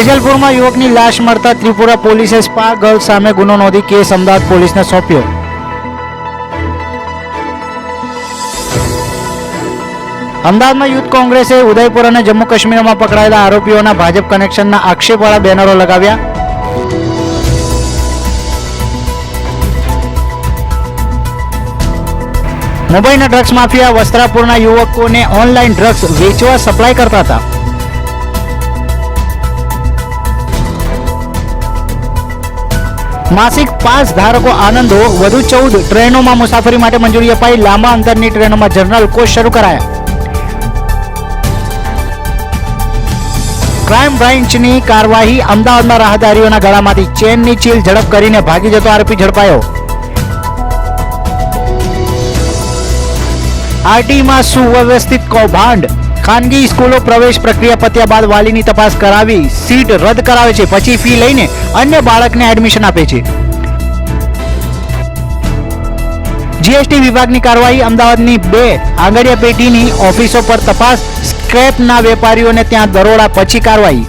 વેજલપુરમાં યુવકની લાશ મળતા ત્રિપુરા પોલીસે સ્પા ગર્લ સામે ગુનો નોંધી કેસ અમદાવાદ પોલીસને સોંપ્યો. અમદાવાદમાં યુથ કોંગ્રેસે ઉદયપુર અને જમ્મુ કાશ્મીરમાં પકડાયેલા આરોપીઓના ભાજપ કનેક્શનના આક્ષેપવાળા બેનરો લગાવ્યા. મુંબઈના ડ્રગ્સ માફિયા વસ્ત્રાપુરના યુવકોને ઓનલાઈન ડ્રગ્સ વેચવા સપ્લાય કરતા હતા. માસિક પાસ ધારકો આનંદો વધુ 14 ટ્રેનોમાં મુસાફરી માટે મંજૂરી અપાઈ. લાંબા અંતરની ટ્રેનોમાં જનરલ કોચ શરૂ કરાયા. ક્રાઇમ બ્રાન્ચની કાર્યવાહી. અમદાવાદમાં રાહદારીઓના ગળામાંથી ચેનની ચીલ ઝડપ કરીને ભાગી જતો આરોપી ઝડપાયો. આરટીમાં સુવ્યવસ્થિત કૌભાંડ. ખાનગી સ્કૂલો પ્રવેશ પ્રક્રિયા પત્યા બાદ વાલીની તપાસ કરાવી સીટ રદ કરાવે છે, પછી ફી લઈને અન્ય બાળકને એડમિશન આપે છે. જીએસટી વિભાગની કાર્યવાહી. અમદાવાદની 2 આંગડિયા પેઢીની ઓફિસો પર તપાસ. સ્ક્રેપના વેપારીઓને ત્યાં દરોડા, પછી કાર્યવાહી.